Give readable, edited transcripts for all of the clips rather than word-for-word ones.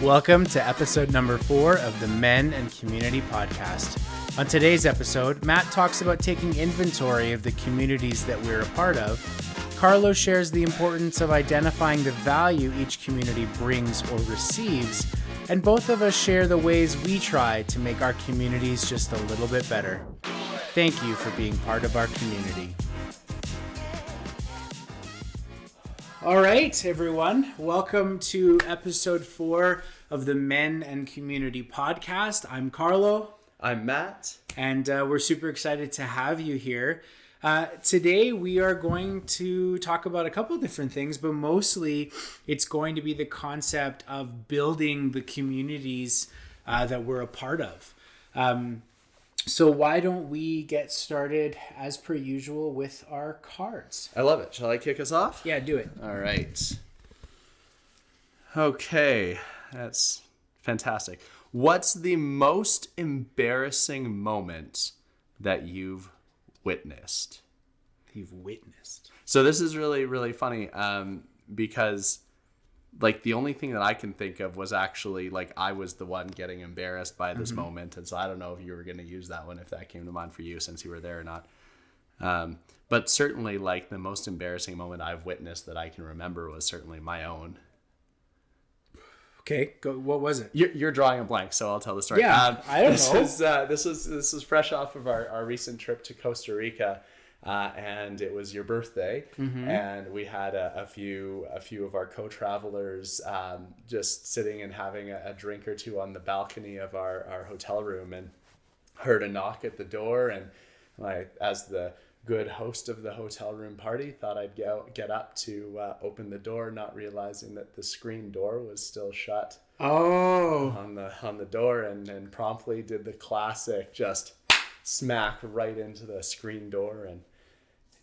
Welcome to episode number 4 of the Men and Community Podcast. On today's episode, Matt talks about taking inventory of the communities that we're a part of. Carlo shares the importance of identifying the value each community brings or receives. And both of us share the ways we try to make our communities just a little bit better. Thank you for being part of our community. All right, everyone. Welcome to episode 4 of the Men and Community Podcast. I'm Carlo. I'm Matt. And we're super excited to have you here. Today, we are going to talk about a couple of different things, but mostly it's going to be the concept of building the communities that we're a part of. So why don't we get started as per usual with our cards? I love it. Shall I kick us off? Yeah, do it. All right. Okay, that's fantastic. What's the most embarrassing moment that you've witnessed? So this is really, really funny because like the only thing that I can think of was actually like I was the one getting embarrassed by this moment. And so I don't know if you were going to use that one, if that came to mind for you since you were there or not. But certainly like the most embarrassing moment I've witnessed that I can remember was certainly my own. Okay, go. What was it? You're drawing a blank, so I'll tell the story. Yeah, I don't know. This was fresh off of our recent trip to Costa Rica. And it was your birthday, and we had a few of our co-travelers just sitting and having a drink or two on the balcony of our hotel room, and heard a knock at the door, and as the good host of the hotel room party, thought I'd get up to open the door, not realizing that the screen door was still shut. On the door, and promptly did the classic, just smack right into the screen door. And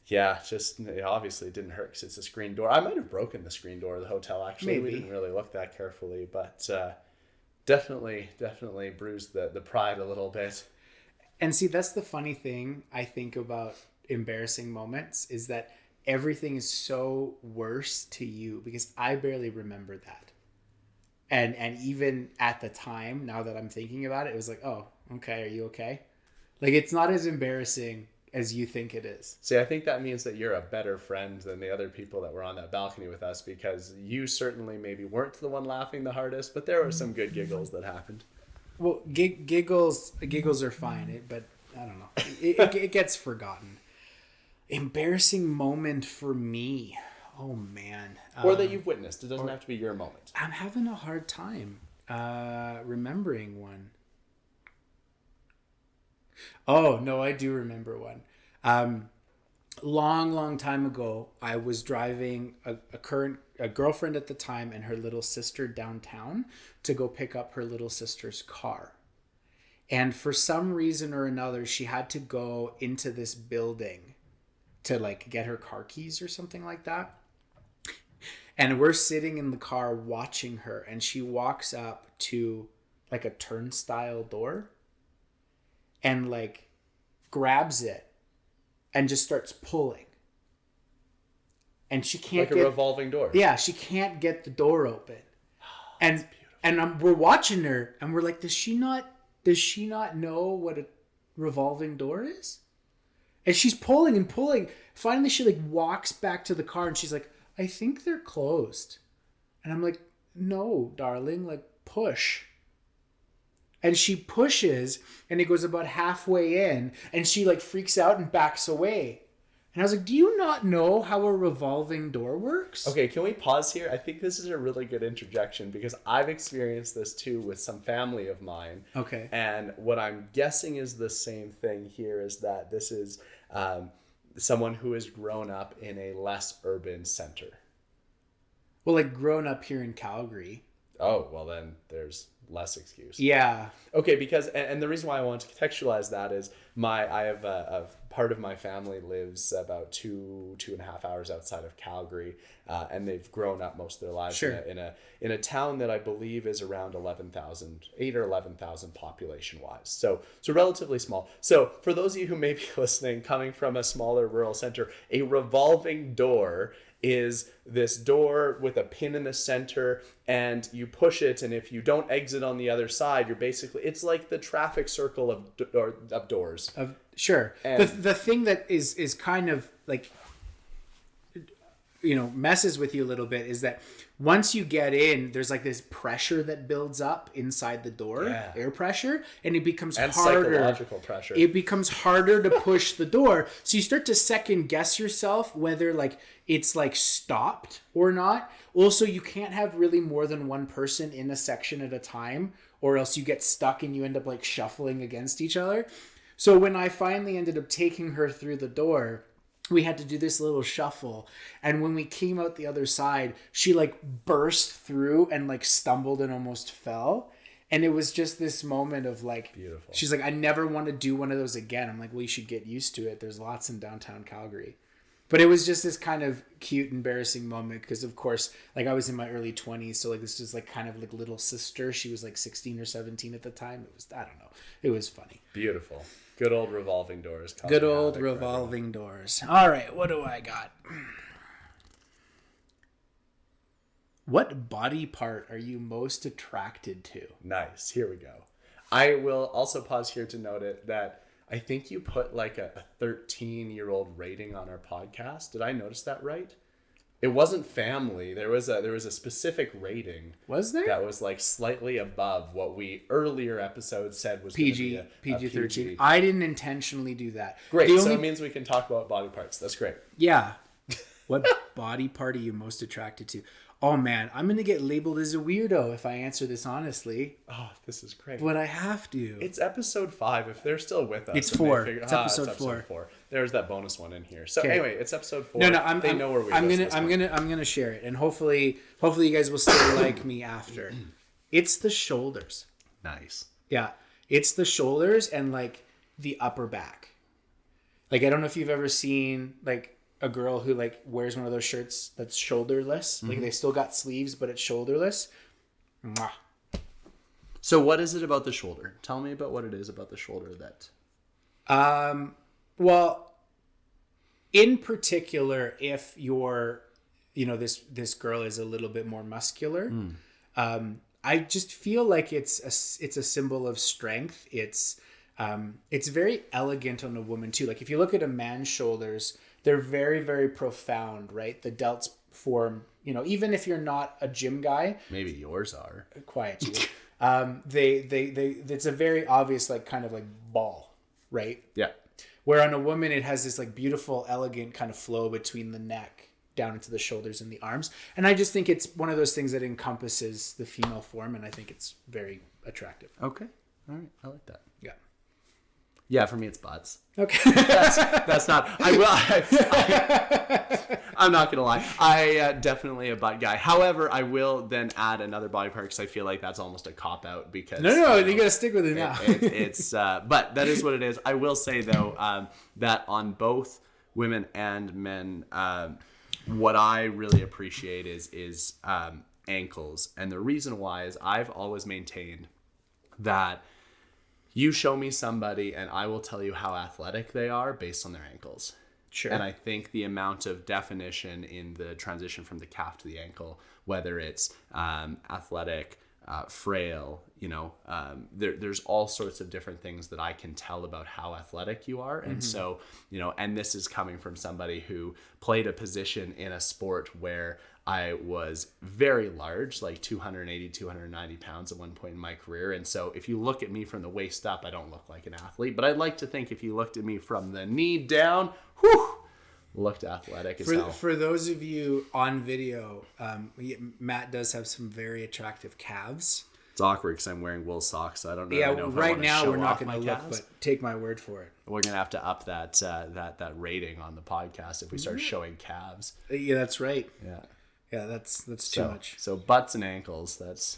yeah, just it obviously didn't hurt because it's a screen door. I might have broken the screen door of the hotel, actually. Maybe. We didn't really look that carefully, but definitely bruised the pride a little bit. And see, that's the funny thing I think about embarrassing moments, is that everything is so worse to you because I barely remember that. And even at the time, now that I'm thinking about it, it was like, oh, okay, are you okay? Like, it's not as embarrassing as you think it is. See, I think that means that you're a better friend than the other people that were on that balcony with us, because you certainly maybe weren't the one laughing the hardest, but there were some good giggles that happened. Well, giggles are fine, but I don't know. It gets forgotten. Embarrassing moment for me. Oh, man. Or that you've witnessed. It doesn't have to be your moment. I'm having a hard time remembering one. Oh, no, I do remember one. Long time ago, I was driving a girlfriend at the time and her little sister downtown to go pick up her little sister's car. And for some reason or another, she had to go into this building to like get her car keys or something like that. And we're sitting in the car watching her, and she walks up to like a turnstile door and like grabs it and just starts pulling. And she can't get a revolving door. Yeah, she can't get the door open. And we're watching her, and we're like, does she not know what a revolving door is? And she's pulling and pulling. Finally, she like walks back to the car, and she's like, I think they're closed. And I'm like, no, darling, like push. And she pushes, and it goes about halfway in, and she like freaks out and backs away. And I was like, do you not know how a revolving door works? Okay, can we pause here? I think this is a really good interjection because I've experienced this too with some family of mine. Okay. And what I'm guessing is the same thing here, is that this is someone who has grown up in a less urban center. Well, like grown up here in Calgary. Oh, well then there's less excuse. Yeah. Okay, because and the reason why I want to contextualize that is I have part of my family lives about 2.5 hours outside of Calgary, and they've grown up most of their lives Sure. in a town that I believe is around 8 or 11,000 population wise. So relatively small. So for those of you who may be listening, coming from a smaller rural center, a revolving door is this door with a pin in the center, and you push it, and if you don't exit on the other side, you're basically, it's like the traffic circle of doors. Sure. And The thing that is kind of like, messes with you a little bit is that once you get in, there's like this pressure that builds up inside the door, air pressure, and it becomes harder. Psychological pressure. It becomes harder to push the door. So you start to second guess yourself whether like it's like stopped or not. Also, you can't have really more than one person in a section at a time, or else you get stuck and you end up like shuffling against each other. So when I finally ended up taking her through the door, we had to do this little shuffle, and when we came out the other side, she like burst through and like stumbled and almost fell. And it was just this moment of like, beautiful. She's like, I never want to do one of those again. I'm like, well, you should get used to it. There's lots in downtown Calgary. But it was just this kind of cute, embarrassing moment because, of course, like I was in my early 20s, so like this was like kind of like little sister. She was like 16 or 17 at the time. It was, I don't know, it was funny. Beautiful. Good old revolving doors. Good old revolving doors. All right, what do I got? What body part are you most attracted to? Nice. Here we go. I will also pause here to note it that I think you put like a 13-year-old rating on our podcast. Did I notice that right? It wasn't family. There was a specific rating. Was there? That was like slightly above what we earlier episodes said was PG, PG-13. I didn't intentionally do that. Great. So it means we can talk about body parts. That's great. Yeah. What body part are you most attracted to? Oh man, I'm going to get labeled as a weirdo if I answer this honestly. Oh, this is great. But I have to. It's episode 5. If they're still with us. It's 4. It's episode 4. There's that bonus one in here. So anyway, it's episode 4. No, they know where we are. I'm gonna share it, and hopefully you guys will still like me after. It's the shoulders. Nice. Yeah, it's the shoulders and like the upper back. Like I don't know if you've ever seen like a girl who like wears one of those shirts that's shoulderless. Like they still got sleeves, but it's shoulderless. Mwah. So what is it about the shoulder? Tell me about what it is about the shoulder that... Well, in particular, if you're, this girl is a little bit more muscular, I just feel like it's a symbol of strength. It's very elegant on a woman too. Like if you look at a man's shoulders, they're very, very profound, right? The delts form, even if you're not a gym guy. Maybe yours are. Quiet you. It's a very obvious, like kind of like ball, right? Yeah. Where on a woman, it has this like beautiful, elegant kind of flow between the neck down into the shoulders and the arms. And I just think it's one of those things that encompasses the female form. And I think it's very attractive. Okay. All right. I like that. Yeah. Yeah, for me it's butts. Okay. That's not. I'm not gonna lie. I definitely a butt guy. However, I will then add another body part because I feel like that's almost a cop out. Because no, you gotta stick with it now. It's but that is what it is. I will say though that on both women and men, what I really appreciate is ankles, and the reason why is I've always maintained that. You show me somebody and I will tell you how athletic they are based on their ankles. Sure. And I think the amount of definition in the transition from the calf to the ankle, whether it's athletic, frail, there's all sorts of different things that I can tell about how athletic you are. And so, and this is coming from somebody who played a position in a sport where I was very large, like 280, 290 pounds at one point in my career. And so if you look at me from the waist up, I don't look like an athlete. But I'd like to think if you looked at me from the knee down, looked athletic as hell. For those of you on video, Matt does have some very attractive calves. It's awkward because I'm wearing wool socks. So I don't know. Yeah, if right now we're not going to look, calves. but take my word for it. We're going to have to up that rating on the podcast if we start showing calves. Yeah, that's right. Yeah, that's too much. So butts and ankles, that's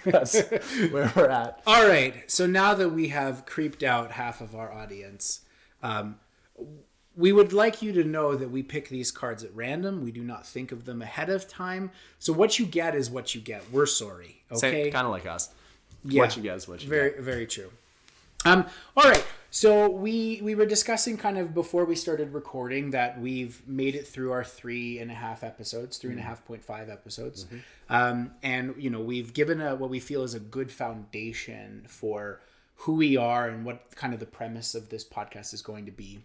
where we're at. All right. So now that we have creeped out half of our audience, we would like you to know that we pick these cards at random. We do not think of them ahead of time. So what you get is what you get. We're sorry. Okay. Kind of like us. Yeah. What you get is what you very, get. Very true. All right. So we were discussing kind of before we started recording that we've made it through our 3.5 episodes, 3.5.5 episodes. And, you know, we've given what we feel is a good foundation for who we are and what kind of the premise of this podcast is going to be.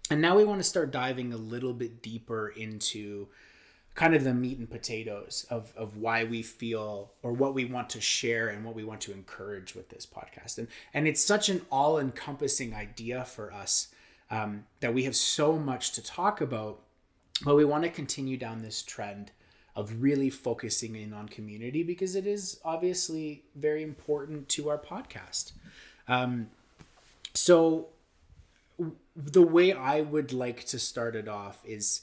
And now we want to start diving a little bit deeper into kind of the meat and potatoes of why we feel or what we want to share and what we want to encourage with this podcast. And it's such an all-encompassing idea for us that we have so much to talk about, but we want to continue down this trend of really focusing in on community because it is obviously very important to our podcast. So the way I would like to start it off is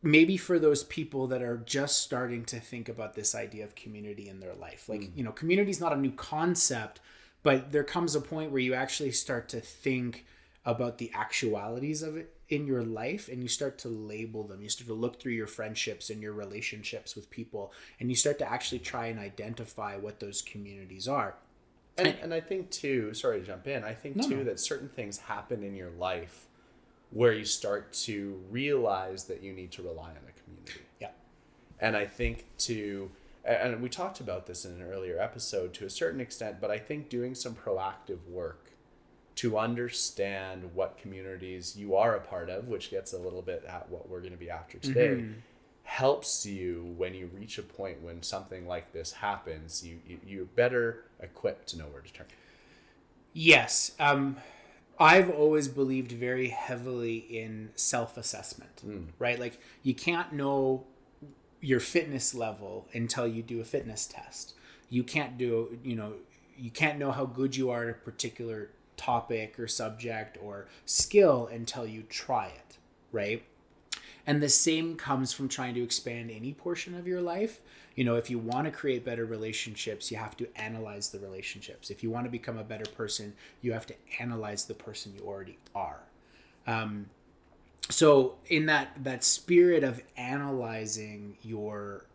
maybe for those people that are just starting to think about this idea of community in their life. Like, you know, community is not a new concept, but there comes a point where you actually start to think about the actualities of it in your life and you start to label them. You start to look through your friendships and your relationships with people and you start to actually try and identify what those communities are. And I think too, sorry to jump in, I think that certain things happen in your life where you start to realize that you need to rely on a community. Yeah. And I think and we talked about this in an earlier episode to a certain extent, but I think doing some proactive work to understand what communities you are a part of, which gets a little bit at what we're going to be after today, helps you when you reach a point when something like this happens, you're better equipped to know where to turn. Yes. I've always believed very heavily in self-assessment, right? Like you can't know your fitness level until you do a fitness test. You can't you can't know how good you are at a particular topic or subject or skill until you try it, right? And the same comes from trying to expand any portion of your life. You know, if you want to create better relationships, you have to analyze the relationships. If you want to become a better person, you have to analyze the person you already are. So in that spirit of analyzing your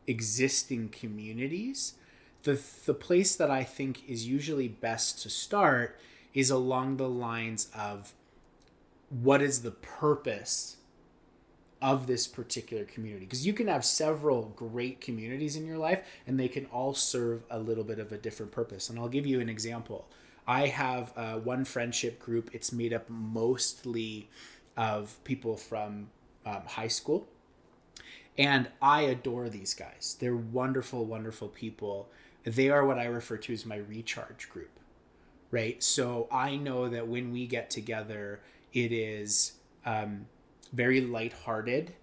existing communities, the place that I think is usually best to start is along the lines of what is the purpose of this particular community, because you can have several great communities in your life and they can all serve a little bit of a different purpose. And I'll give you an example. I have one friendship group. It's made up mostly of people from high school, and I adore these guys. They're wonderful, wonderful people. They are what I refer to as my recharge group, right? So I know that when we get together, it is very lighthearted.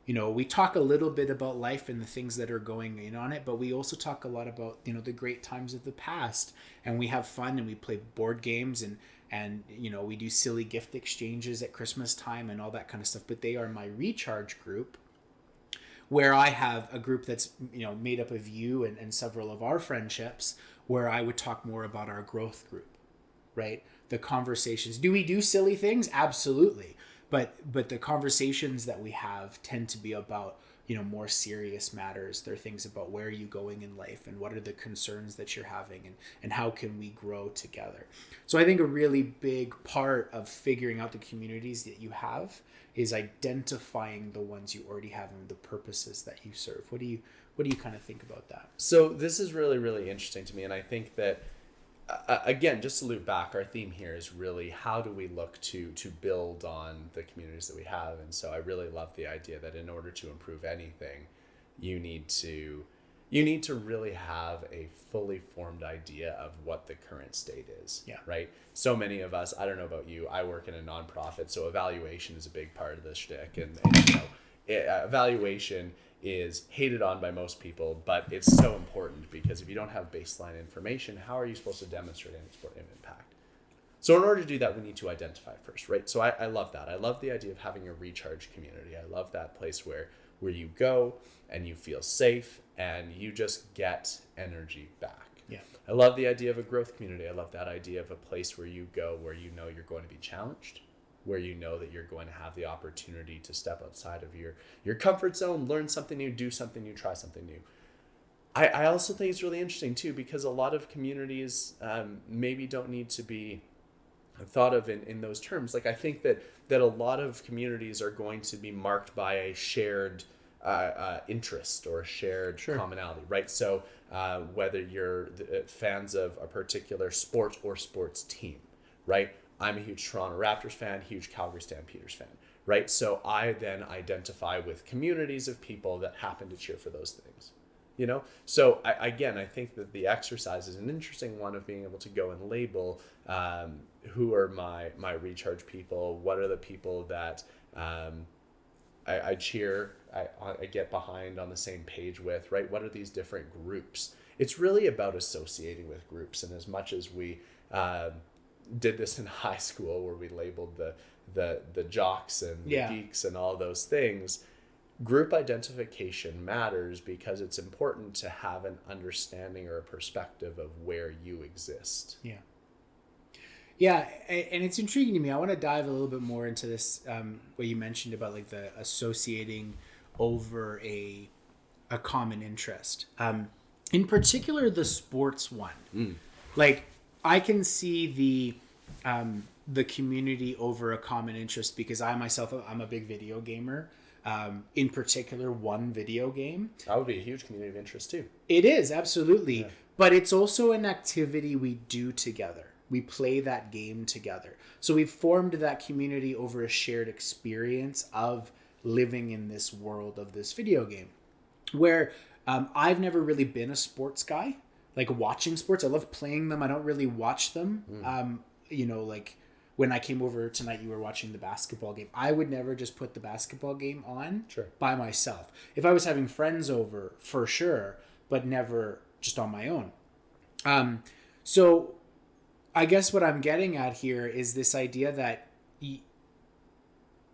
You know, we talk a little bit about life and the things that are going in on it, but we also talk a lot about, you know, the great times of the past, and we have fun and we play board games and you know, we do silly gift exchanges at Christmas time and all that kind of stuff. But they are my recharge group, where I have a group that's, you know, made up of you and several of our friendships, where I would talk more about our growth group, right? The conversations. Do we do silly things? Absolutely. But the conversations that we have tend to be about, you know, more serious matters. They're things about where are you going in life and what are the concerns that you're having and how can we grow together. So I think a really big part of figuring out the communities that you have is identifying the ones you already have and the purposes that you serve. What do you kind of think about that? So this is really, really interesting to me. And I think that, again, just to loop back, our theme here is really how do we look to build on the communities that we have. And so I really love the idea that in order to improve anything, you need to really have a fully formed idea of what the current state is. Yeah. Right. So many of us, I don't know about you, I work in a nonprofit, so evaluation is a big part of this shtick. And you know, evaluation is hated on by most people, but it's so important because if you don't have baseline information, how are you supposed to demonstrate any impact? So in order to do that, we need to identify first, right? So I love that. I love the idea of having a recharge community. I love that place where you go and you feel safe and you just get energy back. Yeah. I love the idea of a growth community. I love that idea of a place where you go where you know you're going to be challenged, where you know that you're going to have the opportunity to step outside of your comfort zone, learn something new, do something new, try something new. I also think it's really interesting too, because a lot of communities maybe don't need to be thought of in those terms. Like I think that a lot of communities are going to be marked by a shared interest or a shared commonality, right? So whether you're fans of a particular sport or sports team, right? I'm a huge Toronto Raptors fan, huge Calgary Stampeders fan, right? So I then identify with communities of people that happen to cheer for those things. So I think that the exercise is an interesting one of being able to go and label who are my recharge people, what are the people that I cheer, I get behind on the same page with, right? What are these different groups? It's really about associating with groups, and as much as we did this in high school where we labeled the jocks and the geeks and all those things, group identification matters because it's important to have an understanding or a perspective of where you exist. Yeah, and it's intriguing to me. I want to dive a little bit more into this, what you mentioned about like the associating over a common interest. In particular, the sports one. Like I can see the community over a common interest because I'm a big video gamer. In particular, one video game. That would be a huge community of interest too. It is, absolutely. Yeah. But it's also an activity we do together. We play that game together. So we've formed that community over a shared experience of living in this world of this video game. Where I've never really been a sports guy. Like watching sports, I love playing them. I don't really watch them. Like when I came over tonight, you were watching the basketball game. I would never just put the basketball game on by myself. If I was having friends over, for sure, but never just on my own. So I guess what I'm getting at here is this idea that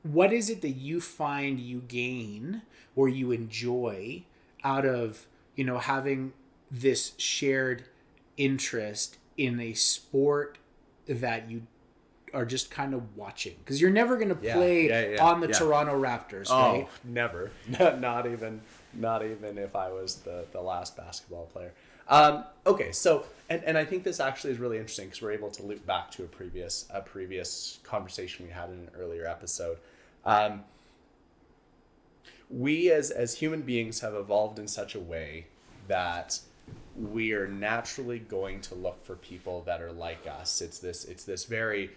what is it that you find you gain or you enjoy out of, having this shared interest in a sport that you are just kind of watching, because you're never going to play on the Toronto Raptors, right? Oh, never. not even if I was the last basketball player. Okay, so and I think this actually is really interesting because we're able to loop back to a previous conversation we had in an earlier episode. We as human beings have evolved in such a way that we are naturally going to look for people that are like us. It's this very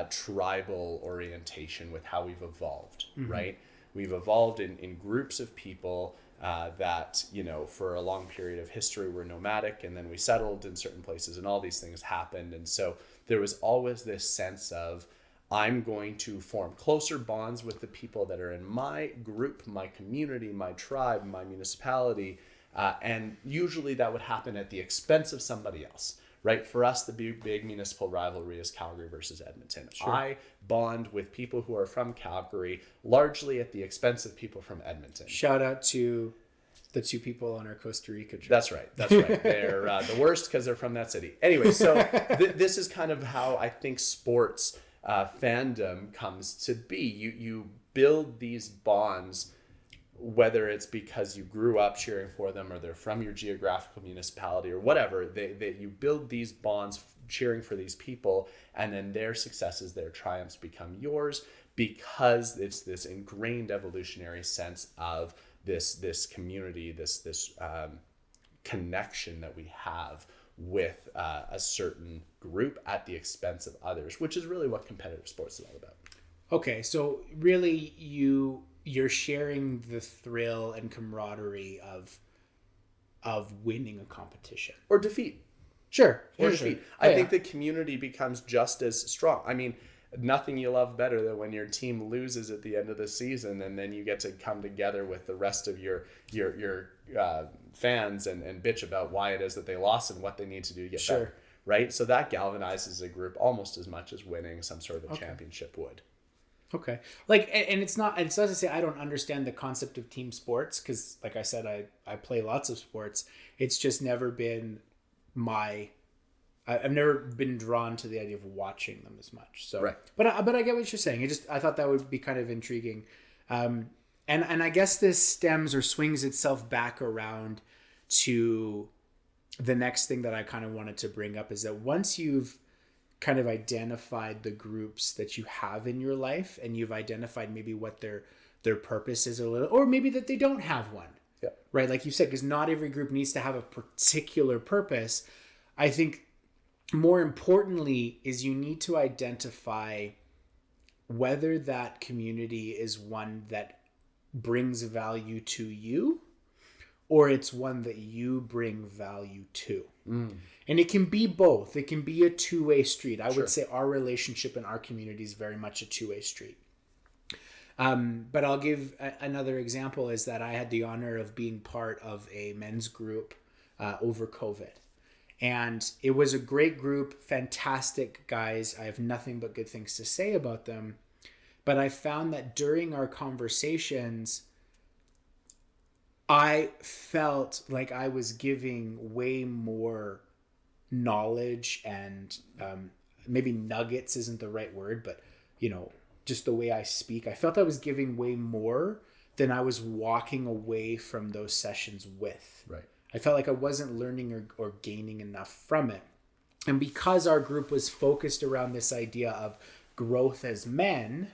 tribal orientation with how we've evolved, right? We've evolved in groups of people that, for a long period of history were nomadic, and then we settled in certain places and all these things happened. And so there was always this sense of, I'm going to form closer bonds with the people that are in my group, my community, my tribe, my municipality. And usually that would happen at the expense of somebody else. Right? For us, the big municipal rivalry is Calgary versus Edmonton. Sure. I bond with people who are from Calgary largely at the expense of people from Edmonton. Shout out to the two people on our Costa Rica trip. That's right. They're the worst because they're from that city. Anyway, so this is kind of how I think sports fandom comes to be. You build these bonds, whether it's because you grew up cheering for them or they're from your geographical municipality or whatever, they you build these bonds cheering for these people, and then their successes, their triumphs become yours because it's this ingrained evolutionary sense of this community, this connection that we have with a certain group at the expense of others, which is really what competitive sports is all about. Okay, so really you're sharing the thrill and camaraderie of winning a competition or defeat. Sure. Defeat. I think the community becomes just as strong. I mean, nothing you love better than when your team loses at the end of the season, and then you get to come together with the rest of your fans and bitch about why it is that they lost and what they need to do to get better. Right? So that galvanizes a group almost as much as winning some sort of a championship would. Okay. Like, and it's not to say I don't understand the concept of team sports, because like I said, I play lots of sports. It's just never been my I've never been drawn to the idea of watching them as much. So, Right. but I get what you're saying. I thought that would be kind of intriguing. And I guess this stems or swings itself back around to the next thing that I kind of wanted to bring up is that once you've kind of identified the groups that you have in your life and you've identified maybe what their purpose is a little, or maybe that they don't have one. Yeah. Right. Like you said, because not every group needs to have a particular purpose. I think more importantly is you need to identify whether that community is one that brings value to you or it's one that you bring value to. And it can be both. It can be a two-way street. I would say our relationship in our community is very much a two-way street. But I'll give another example is that I had the honor of being part of a men's group over COVID. And it was a great group, fantastic guys. I have nothing but good things to say about them. But I found that during our conversations, I felt like I was giving way more knowledge and maybe nuggets isn't the right word, but just the way I speak. I felt I was giving way more than I was walking away from those sessions with. Right. I felt like I wasn't learning or gaining enough from it. And because our group was focused around this idea of growth as men,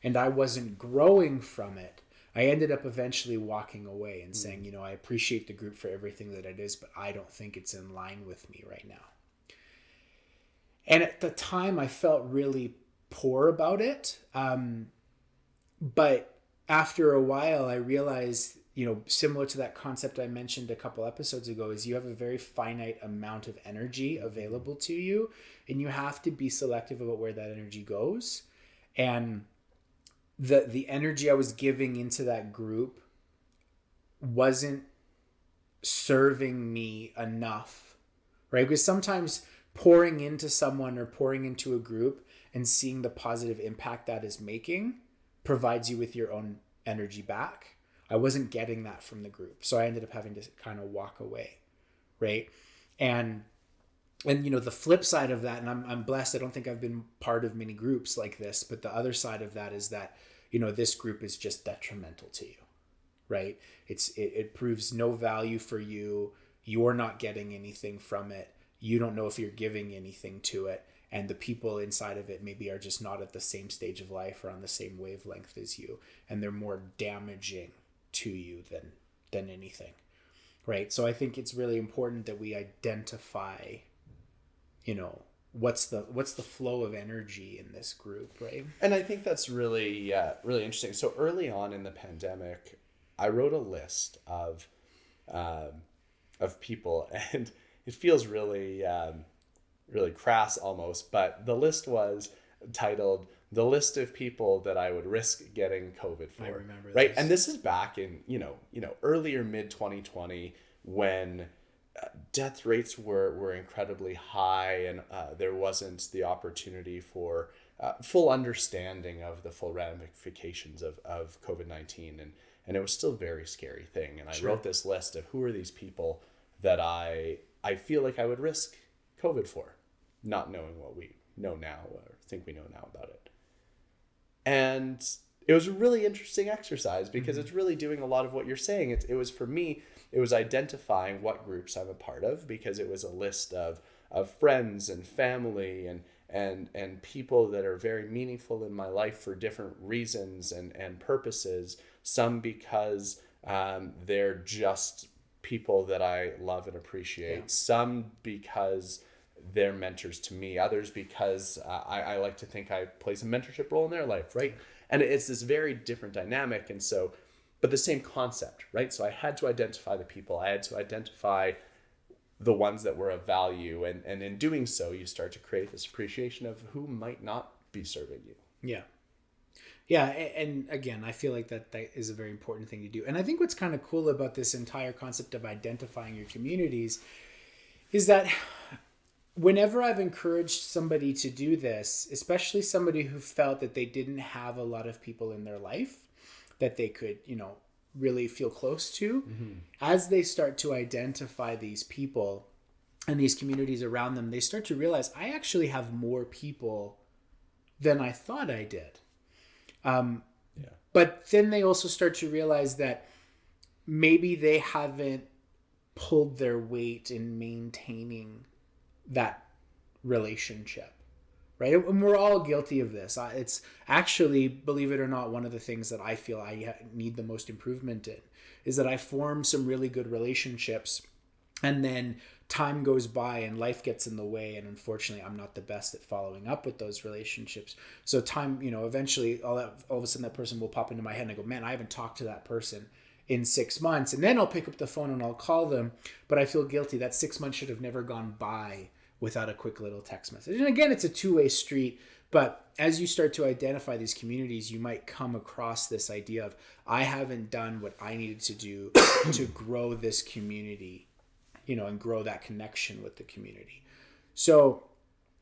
and I wasn't growing from it, I ended up eventually walking away and saying, I appreciate the group for everything that it is, but I don't think it's in line with me right now. And at the time, I felt really poor about it. But after a while, I realized, similar to that concept I mentioned a couple episodes ago, is you have a very finite amount of energy available to you, and you have to be selective about where that energy goes. And the energy I was giving into that group wasn't serving me enough, right? Because sometimes pouring into someone or pouring into a group and seeing the positive impact that is making provides you with your own energy back. I wasn't getting that from the group. So I ended up having to kind of walk away, right? And the flip side of that, and I'm blessed, I don't think I've been part of many groups like this, but the other side of that is that, this group is just detrimental to you, right? It proves no value for you. You're not getting anything from it. You don't know if you're giving anything to it. And the people inside of it maybe are just not at the same stage of life or on the same wavelength as you. And they're more damaging to you than anything, right? So I think it's really important that we identify, what's the flow of energy in this group, right? And I think that's really really interesting. So early on in the pandemic, I wrote a list of people, and it feels really really crass almost, but the list was titled "The List of People That I Would Risk Getting COVID For." I remember right, this. and this is back in earlier mid 2020 when death rates were incredibly high, and there wasn't the opportunity for full understanding of the full ramifications of COVID-19, and it was still a very scary thing. And I wrote this list of who are these people that I feel like I would risk COVID for, not knowing what we know now or think we know now about it. And it was a really interesting exercise because it's really doing a lot of what you're saying. It was, for me, it was identifying what groups I'm a part of, because it was a list of friends and family and people that are very meaningful in my life for different reasons and purposes. Some because they're just people that I love and appreciate. Yeah. Some because they're mentors to me. Others because I like to think I play some mentorship role in their life, right? And it's this very different dynamic. And so, but the same concept, right? So I had to identify the people. I had to identify the ones that were of value. And in doing so, you start to create this appreciation of who might not be serving you. Yeah. Yeah. And again, I feel like that is a very important thing to do. And I think what's kind of cool about this entire concept of identifying your communities is that whenever I've encouraged somebody to do this, especially somebody who felt that they didn't have a lot of people in their life that they could, really feel close to, as they start to identify these people, and these communities around them, they start to realize I actually have more people than I thought I did. But then they also start to realize that maybe they haven't pulled their weight in maintaining that relationship, right? And we're all guilty of this. It's actually, believe it or not, one of the things that I feel I need the most improvement in is that I form some really good relationships, and then time goes by and life gets in the way, and unfortunately I'm not the best at following up with those relationships. So time, eventually all of a sudden that person will pop into my head and I go, man, I haven't talked to that person in 6 months. And then I'll pick up the phone and I'll call them, but I feel guilty. That 6 months should have never gone by without a quick little text message. And again, it's a two-way street, but as you start to identify these communities, you might come across this idea of, I haven't done what I needed to do to grow this community, and grow that connection with the community. So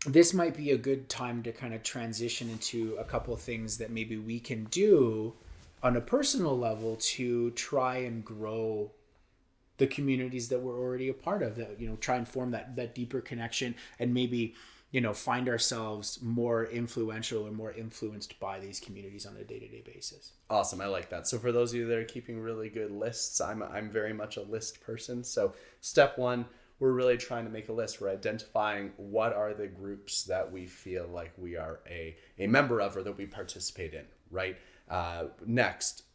this might be a good time to kind of transition into a couple of things that maybe we can do on a personal level to try and grow the communities that we're already a part of, that, try and form that deeper connection, and maybe, find ourselves more influential or more influenced by these communities on a day-to-day basis. Awesome. I like that. So for those of you that are keeping really good lists, I'm very much a list person. So step one, we're really trying to make a list. We're identifying what are the groups that we feel like we are a member of, or that we participate in, right? Next,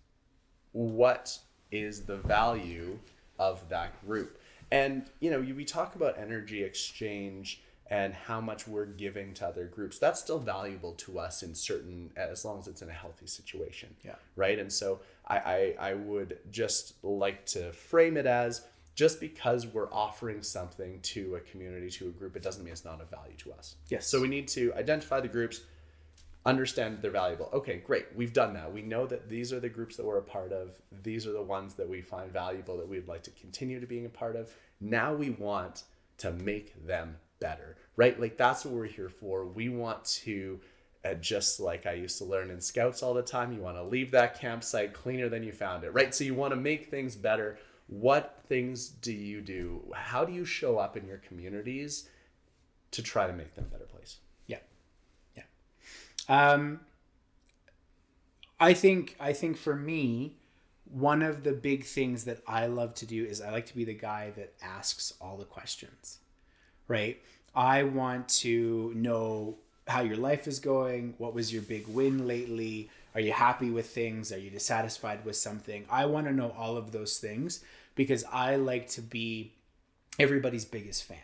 what is the value of that group? And, we talk about energy exchange and how much we're giving to other groups. That's still valuable to us as long as it's in a healthy situation. Yeah. Right. And so I would just like to frame it as, just because we're offering something to a community, to a group, it doesn't mean it's not of value to us. Yes. So we need to identify the groups, understand they're valuable. Okay, great. We've done that. We know that these are the groups that we're a part of. These are the ones that we find valuable, that we'd like to continue to being a part of. Now we want to make them better, right? Like, that's what we're here for. We want to, just like I used to learn in Scouts all the time, you want to leave that campsite cleaner than you found it, right? So you want to make things better. What things do you do? How do you show up in your communities to try to make them a better place? I think for me, one of the big things that I love to do is I like to be the guy that asks all the questions, right? I want to know how your life is going. What was your big win lately? Are you happy with things? Are you dissatisfied with something? I want to know all of those things because I like to be everybody's biggest fan,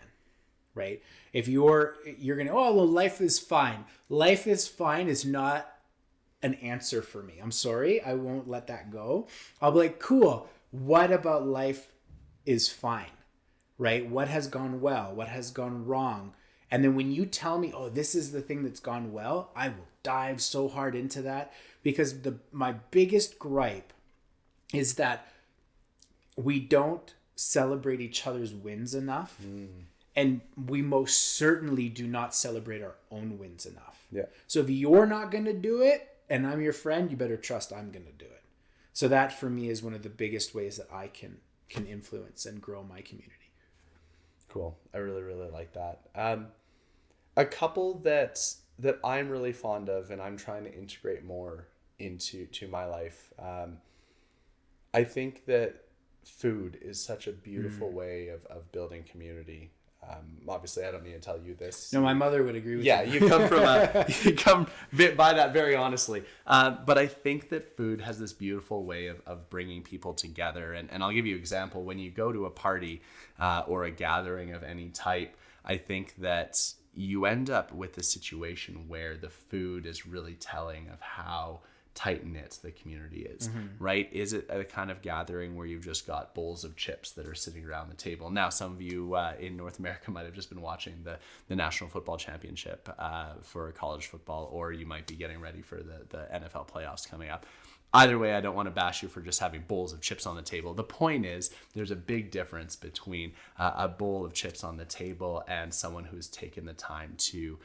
right? If you're going to, oh, well, life is fine. Life is fine is not an answer for me. I'm sorry. I won't let that go. I'll be like, cool. What about life is fine, right? What has gone well? What has gone wrong? And then when you tell me, oh, this is the thing that's gone well, I will dive so hard into that, because my biggest gripe is that we don't celebrate each other's wins enough. And we most certainly do not celebrate our own wins enough. Yeah. So if you're not going to do it and I'm your friend, you better trust I'm going to do it. So that for me is one of the biggest ways that I can influence and grow my community. Cool. I really, really like that. A couple that I'm really fond of and I'm trying to integrate more into my life. I think that food is such a beautiful way of building community. Obviously, I don't need to tell you this. No, my mother would agree with you. Yeah, you come by that very honestly. But I think that food has this beautiful way of bringing people together. And I'll give you an example. When you go to a party or a gathering of any type, I think that you end up with a situation where the food is really telling of how tight-knit the community is, right? Is it a kind of gathering where you've just got bowls of chips that are sitting around the table? Now, some of you in North America might have just been watching the National Football Championship for college football, or you might be getting ready for the NFL playoffs coming up. Either way, I don't want to bash you for just having bowls of chips on the table. The point is, there's a big difference between a bowl of chips on the table and someone who's taken the time to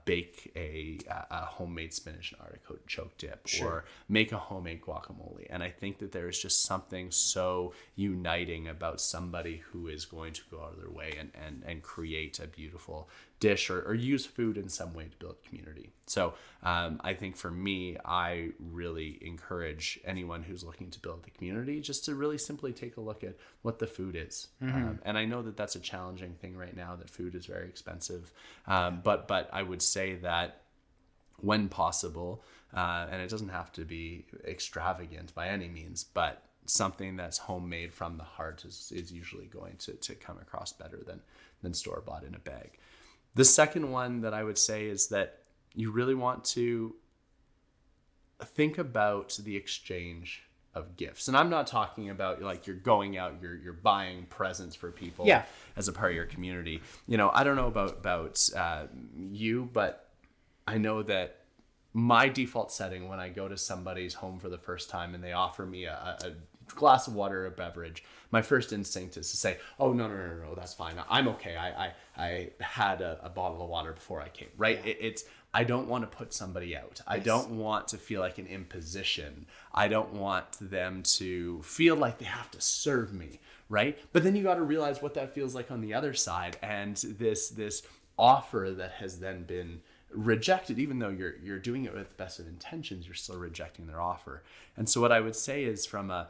bake a homemade spinach and artichoke dip, Sure. or make a homemade guacamole. And I think that there is just something so uniting about somebody who is going to go out of their way and create a beautiful dish, or use food in some way to build community. So I think for me, I really encourage anyone who's looking to build the community just to really simply take a look at what the food is. And I know that that's a challenging thing right now, that food is very expensive. But I would say that when possible, and it doesn't have to be extravagant by any means, but something that's homemade from the heart is usually going to come across better than store-bought in a bag. The second one that I would say is that you really want to think about the exchange of gifts. And I'm not talking about like you're going out, you're buying presents for people as a part of your community. I don't know about you, but I know that my default setting when I go to somebody's home for the first time and they offer me a glass of water or a beverage, my first instinct is to say, oh, no, that's fine. I'm okay. I had a bottle of water before I came, right? Yeah. I don't want to put somebody out. Yes. I don't want to feel like an imposition. I don't want them to feel like they have to serve me, right? But then you got to realize what that feels like on the other side. And this offer that has then been rejected, even though you're doing it with the best of intentions, you're still rejecting their offer. And so what I would say is from a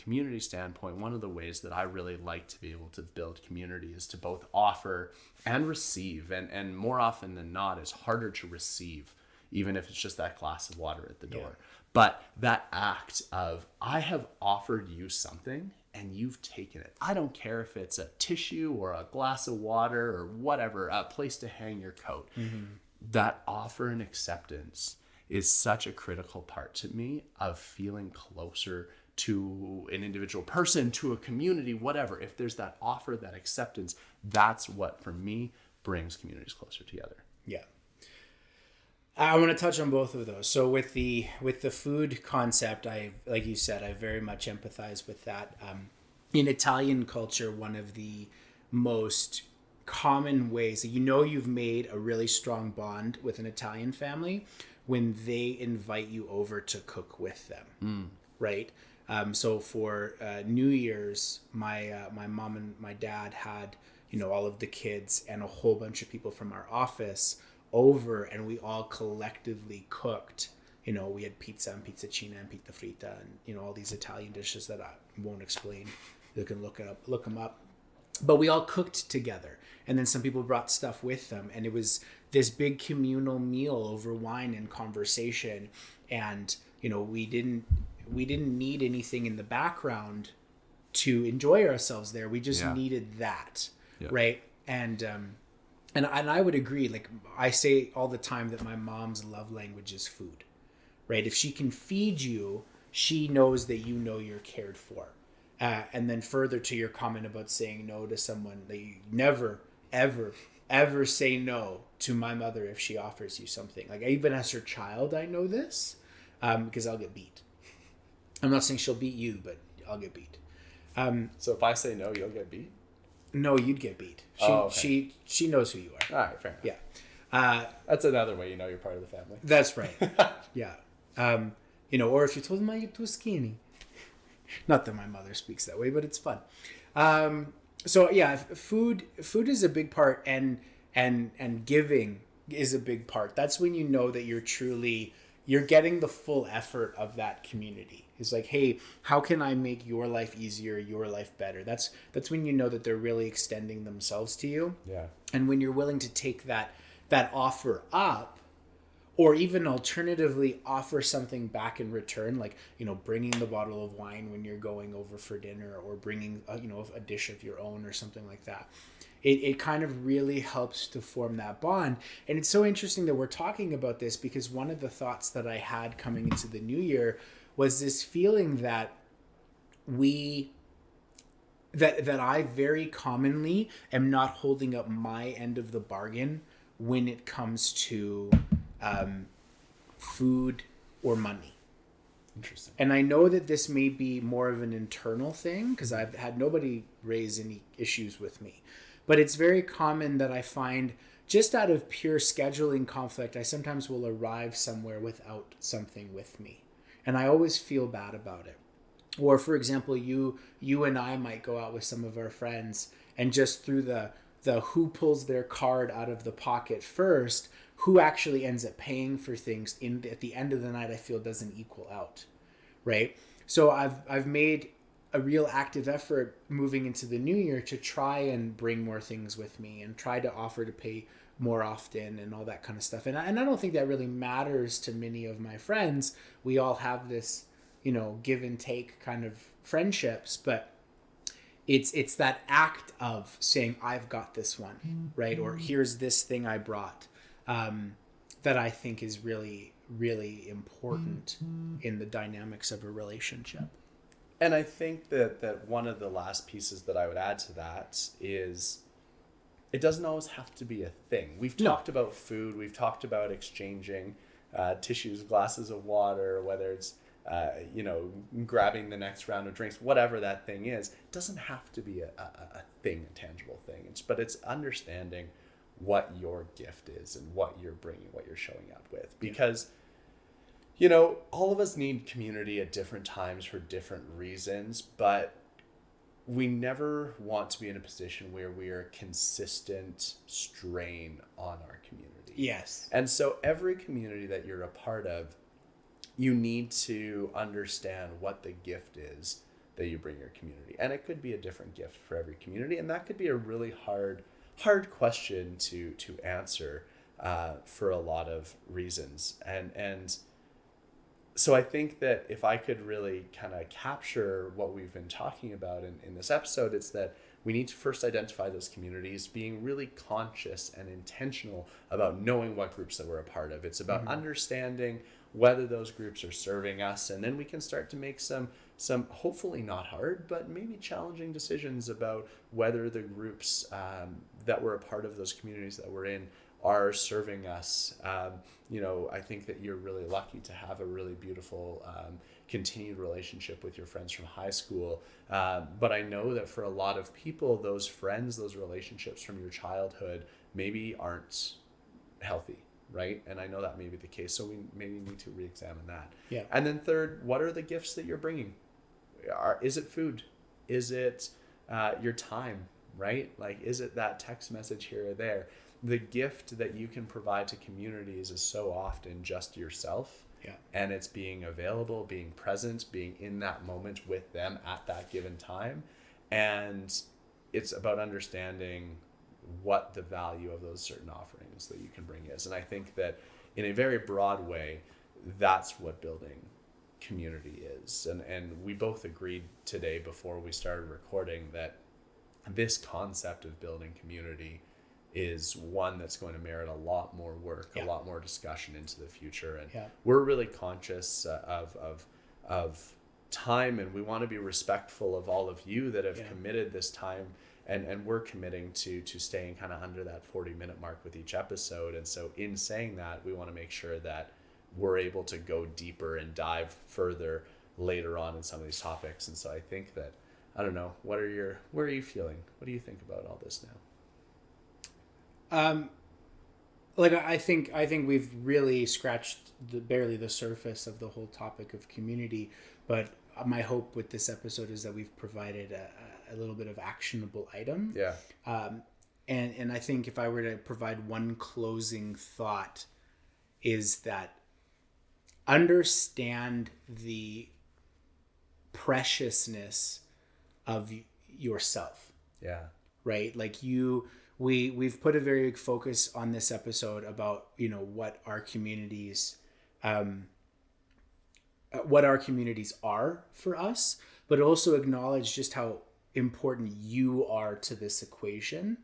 community standpoint, one of the ways that I really like to be able to build community is to both offer and receive. And more often than not, it's harder to receive, even if it's just that glass of water at the door. Yeah. But that act of, I have offered you something and you've taken it. I don't care if it's a tissue or a glass of water or whatever, a place to hang your coat. Mm-hmm. That offer and acceptance is such a critical part to me of feeling closer to an individual person, to a community, whatever. If there's that offer, that acceptance, that's what for me brings communities closer together. Yeah. I want to touch on both of those. So with the food concept, like you said, I very much empathize with that. In Italian culture, one of the most common ways that you've made a really strong bond with an Italian family when they invite you over to cook with them, right? So for New Year's, my mom and my dad had all of the kids and a whole bunch of people from our office over, and we all collectively cooked. We had pizza and pizzacina and pizza frita and all these Italian dishes that I won't explain. You can look them up. But we all cooked together, and then some people brought stuff with them, and it was this big communal meal over wine and conversation. And we didn't need anything in the background to enjoy ourselves there. We just needed that, right? And I would agree. Like I say all the time that my mom's love language is food, right? If she can feed you, she knows that you're cared for. And then further to your comment about saying no to someone, that you never, ever, ever say no to my mother if she offers you something. Like even as her child, I know this because I'll get beat. I'm not saying she'll beat you, but I'll get beat. So if I say no, you'll get beat? No, you'd get beat. She knows who you are. All right, fair enough. Yeah. That's another way you're part of the family. That's right. Yeah. Or if you told me you're too skinny. Not that my mother speaks that way, but it's fun. So yeah, food is a big part, and giving is a big part. That's when you know that you're getting the full effort of that community. It's like, hey, how can I make your life easier, your life better? That's when you know that they're really extending themselves to you. Yeah. And when you're willing to take that offer up, or even alternatively offer something back in return, like, bringing the bottle of wine when you're going over for dinner, or bringing, a dish of your own or something like that. It kind of really helps to form that bond. And it's so interesting that we're talking about this, because one of the thoughts that I had coming into the new year was this feeling that that I very commonly am not holding up my end of the bargain when it comes to food or money, Interesting. And I know that this may be more of an internal thing because I've had nobody raise any issues with me. But it's very common that I find just out of pure scheduling conflict, I sometimes will arrive somewhere without something with me. And I always feel bad about it. Or for example, you and I might go out with some of our friends and just through the who pulls their card out of the pocket first, who actually ends up paying for things at the end of the night, I feel doesn't equal out, right? So I've made a real active effort moving into the new year to try and bring more things with me and try to offer to pay more often and all that kind of stuff. And I don't think that really matters to many of my friends. We all have this, give and take kind of friendships, but it's that act of saying I've got this one, right? Or here's this thing I brought, that I think is really, really important in the dynamics of a relationship. And I think that one of the last pieces that I would add to that is it doesn't always have to be a thing. We've talked about food. We've talked about exchanging tissues, glasses of water, whether it's grabbing the next round of drinks, whatever that thing is. It doesn't have to be a thing, a tangible thing. But it's understanding what your gift is and what you're bringing, what you're showing up with. Because, all of us need community at different times for different reasons, but we never want to be in a position where we are consistent strain on our community. Yes. And so every community that you're a part of, you need to understand what the gift is that you bring your community. And it could be a different gift for every community. And that could be a really hard question to answer for a lot of reasons. And so I think that if I could really kind of capture what we've been talking about in this episode, it's that we need to first identify those communities, being really conscious and intentional about knowing what groups that we're a part of. It's about understanding whether those groups are serving us, and then we can start to make some hopefully not hard, but maybe challenging decisions about whether the groups that we're a part of, those communities that we're in, are serving us. I think that you're really lucky to have a really beautiful continued relationship with your friends from high school. But I know that for a lot of people, those friends, those relationships from your childhood maybe aren't healthy, right? And I know that may be the case. So we maybe need to re-examine that. Yeah. And then third, what are the gifts that you're bringing? Is it food? Is it your time, right? Like, is it that text message here or there? The gift that you can provide to communities is so often just yourself. Yeah. And it's being available, being present, being in that moment with them at that given time. And it's about understanding what the value of those certain offerings that you can bring is. And I think that in a very broad way, that's what building community is. And we both agreed today before we started recording that this concept of building community is one that's going to merit a lot more work, a lot more discussion into the future. And we're really conscious of time, and we want to be respectful of all of you that have committed this time, and we're committing to staying kind of under that 40-minute mark with each episode. And so in saying that, we want to make sure that we're able to go deeper and dive further later on in some of these topics. And so I think that, I don't know, where are you feeling? What do you think about all this now? I think we've really scratched barely the surface of the whole topic of community, but my hope with this episode is that we've provided a little bit of actionable item. Yeah. And I think if I were to provide one closing thought, is that understand the preciousness of yourself. Yeah. Right? Like we've put a very big focus on this episode about, what our communities are for us, but also acknowledge just how important you are to this equation,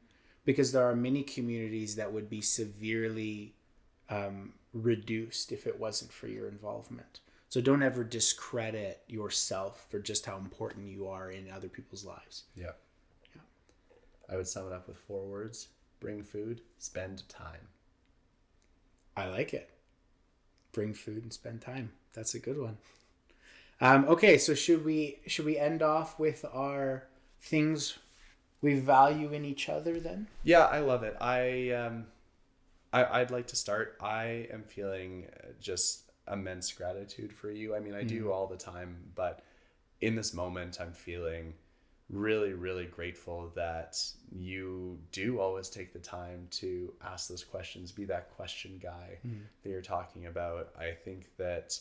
because there are many communities that would be severely reduced if it wasn't for your involvement. So don't ever discredit yourself for just how important you are in other people's lives. Yeah. I would sum it up with 4 words: bring food, spend time. I like it. Bring food and spend time. That's a good one. Okay, so should we end off with our things we value in each other then? Yeah, I love it. I'd like to start. I am feeling just immense gratitude for you. I mean, I do all the time, but in this moment, I'm feeling really, really grateful that you do always take the time to ask those questions, be that question guy that you're talking about. I think that,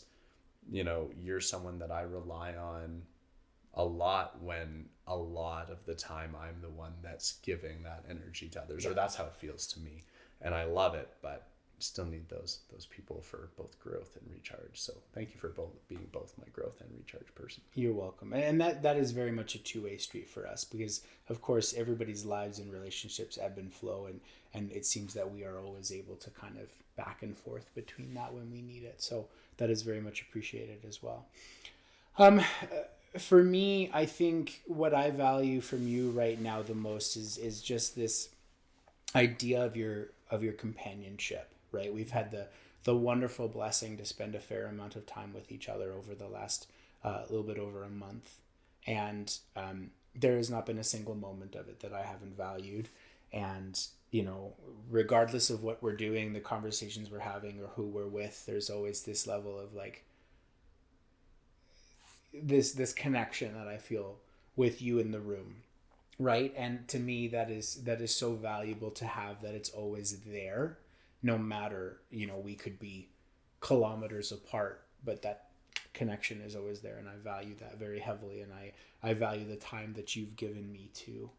you're someone that I rely on a lot when a lot of the time I'm the one that's giving that energy to others, or that's how it feels to me. And I love it, but still need those people for both growth and recharge. So thank you for being both my growth and recharge person. You're welcome. And that is very much a two-way street for us, because of course everybody's lives and relationships ebb and flow, and it seems that we are always able to kind of back and forth between that when we need it. So that is very much appreciated as well. For me, I think what I value from you right now the most is just this idea of your companionship, right? We've had the wonderful blessing to spend a fair amount of time with each other over the last little bit over a month, and there has not been a single moment of it that I haven't valued. And regardless of what we're doing, the conversations we're having, or who we're with, there's always this level of like this connection that I feel with you in the room, right? And to me, that is so valuable to have, that it's always there, no matter, we could be kilometers apart, but that connection is always there, and I value that very heavily. And I value the time that you've given me to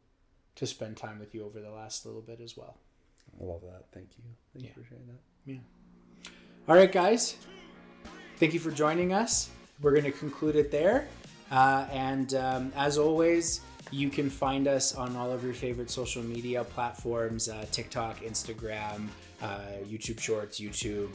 spend time with you over the last little bit as well. I love that. Thank you. Thank you for sharing that. Yeah. All right, guys. Thank you for joining us. We're going to conclude it there. And as always, you can find us on all of your favorite social media platforms, TikTok, Instagram, YouTube Shorts, YouTube.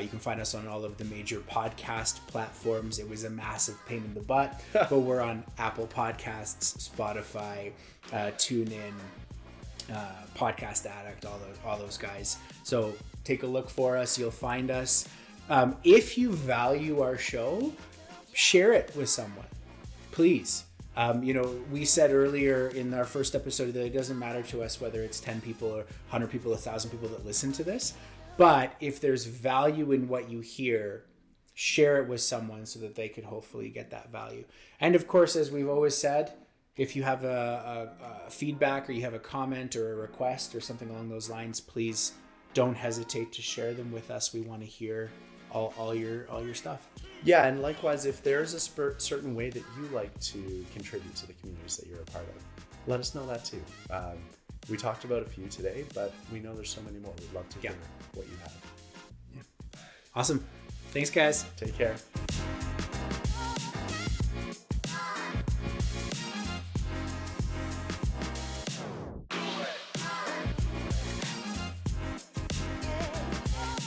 You can find us on all of the major podcast platforms. It was a massive pain in the butt, but we're on Apple Podcasts, Spotify, TuneIn, Podcast Addict, all those guys. So take a look for us. You'll find us. If you value our show, share it with someone, please. We said earlier in our first episode that it doesn't matter to us whether it's 10 people or 100 people, 1,000 people that listen to this. But if there's value in what you hear, share it with someone so that they could hopefully get that value. And of course, as we've always said, if you have a feedback, or you have a comment or a request or something along those lines, please don't hesitate to share them with us. We want to hear all your stuff. Yeah, and likewise, if there's a certain way that you like to contribute to the communities that you're a part of, let us know that too. We talked about a few today, but we know there's so many more. We'd love to hear what you have. Yeah. Awesome. Thanks, guys. Take care.